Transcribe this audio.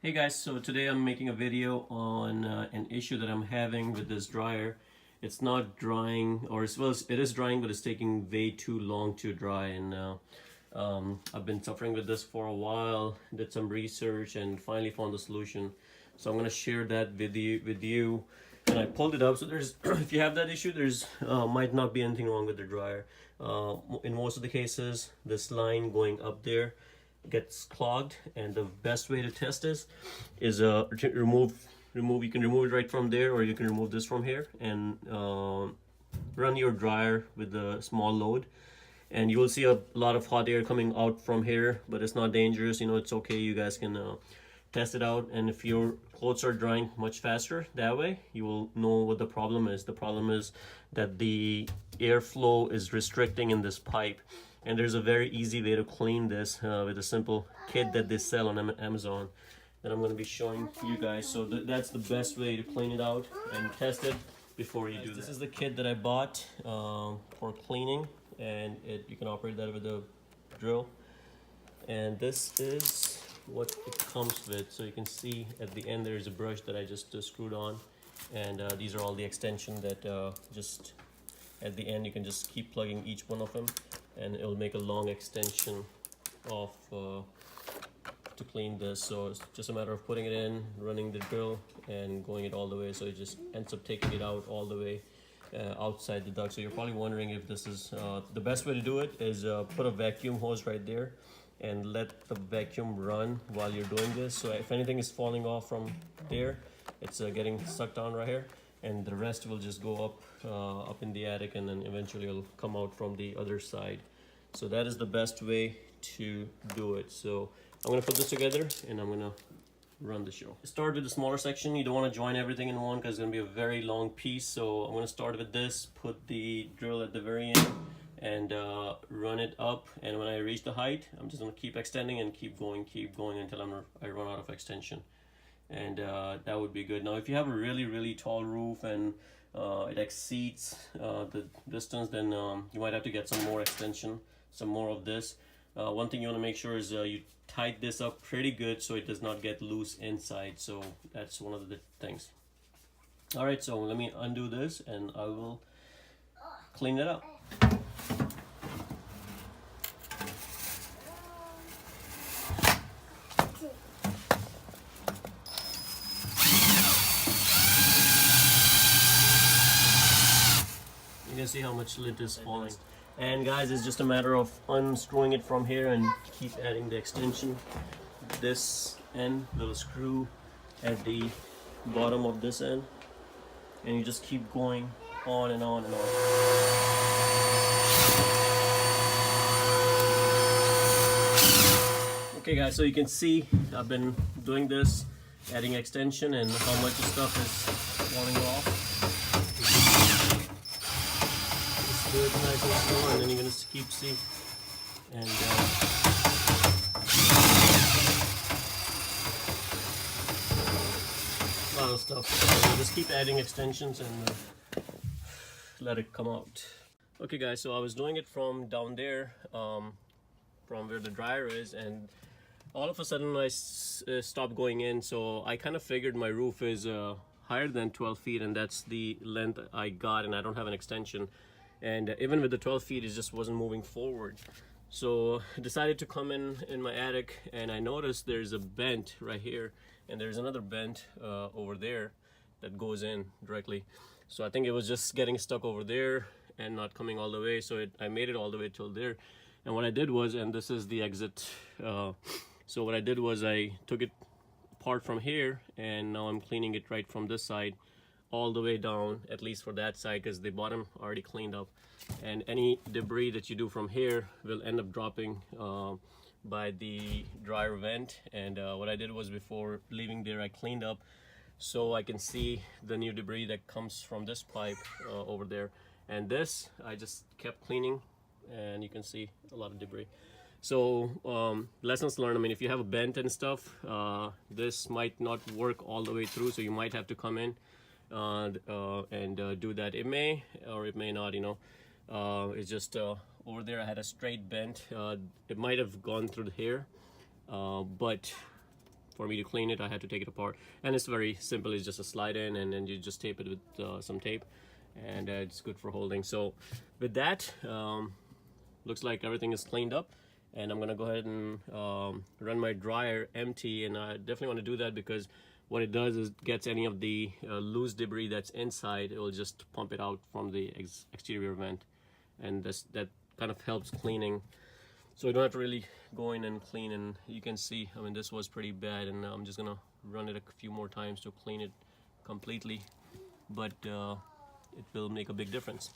Hey guys, so today I'm making a video on an issue that I'm having with this dryer. It's not drying, or it is drying, but it's taking way too long to dry. And I've been suffering with this for a while, did some research, and finally found the solution. So I'm gonna share that with you. And I pulled it up. So there's, if you have that issue, there's might not be anything wrong with the dryer. In most of the cases, this line going up there gets clogged, and the best way to test this is remove you can remove it right from there, or you can remove this from here and run your dryer with a small load, and you will see a lot of hot air coming out from here, but it's not dangerous. It's okay. You guys can test it out, and if your clothes are drying much faster that way, you will know what the problem is. The problem is that the airflow is restricting in this pipe, and there's a very easy way to clean this with a simple kit that they sell on Amazon that I'm going to be showing you guys. So that's the best way to clean it out and test it before you do this. This is the kit that I bought for cleaning, and you can operate that with a drill. And this is what it comes with. So you can see at the end there's a brush that I just screwed on, and these are all the extensions that just at the end you can just keep plugging each one of them, and it will make a long extension of to clean this. So it's just a matter of putting it in, running the drill, and going it all the way, so it just ends up taking it out all the way outside the duct. So you're probably wondering if this is the best way to do it is put a vacuum hose right there and let the vacuum run while you're doing this. So if anything is falling off from there, it's getting sucked on right here, and the rest will just go up in the attic, and then eventually it'll come out from the other side. So that is the best way to do it. So I'm gonna put this together and I'm gonna run the show. Start with the smaller section. You don't want to join everything in one because it's gonna be a very long piece. So I'm gonna start with this, put the drill at the very end, and run it up. And when I reach the height, I'm just gonna keep extending and keep going until I run out of extension. And that would be good. Now if you have a really tall roof and it exceeds the distance, then you might have to get some more extension, some more of this. One thing you want to make sure is you tight this up pretty good so it does not get loose inside. So that's one of the things. All right, so let me undo this and I will clean it up. You can see how much lint is falling. And guys, it's just a matter of unscrewing it from here and keep adding the extension. This end, little screw at the bottom of this end, and you just keep going on and on and on. Okay guys, so you can see I've been doing this, adding extension, and how much the stuff is falling off. Do it nice and slow, and then you're gonna keep seeing, and a lot of stuff. So just keep adding extensions and let it come out. Okay guys, so I was doing it from down there, from where the dryer is, and all of a sudden I stopped going in. So I kind of figured my roof is higher than 12 feet, and that's the length I got, and I don't have an extension. And even with the 12 feet, it just wasn't moving forward. So I decided to come in my attic, and I noticed there's a vent right here, and there's another vent over there that goes in directly. So I think it was just getting stuck over there and not coming all the way. So I made it all the way till there. And what I did was, and this is the exit. So what I did was I took it apart from here, and now I'm cleaning it right from this side all the way down, at least for that side, because the bottom already cleaned up, and any debris that you do from here will end up dropping by the dryer vent. And what I did was, before leaving there, I cleaned up so I can see the new debris that comes from this pipe over there. And this I just kept cleaning, and you can see a lot of debris. So lessons learned. I mean, if you have a vent and stuff, this might not work all the way through, so you might have to come in and do that. It may or it may not, it's just over there I had a straight vent. It might have gone through here, but for me to clean it, I had to take it apart. And it's very simple. It's just a slide in, and then you just tape it with some tape, and it's good for holding. So with that, looks like everything is cleaned up, and I'm gonna go ahead and run my dryer empty. And I definitely want to do that because what it does is it gets any of the loose debris that's inside. It will just pump it out from the exterior vent, and that kind of helps cleaning. So you don't have to really go in and clean. And you can see, I mean, this was pretty bad, and I'm just gonna run it a few more times to clean it completely, but it will make a big difference.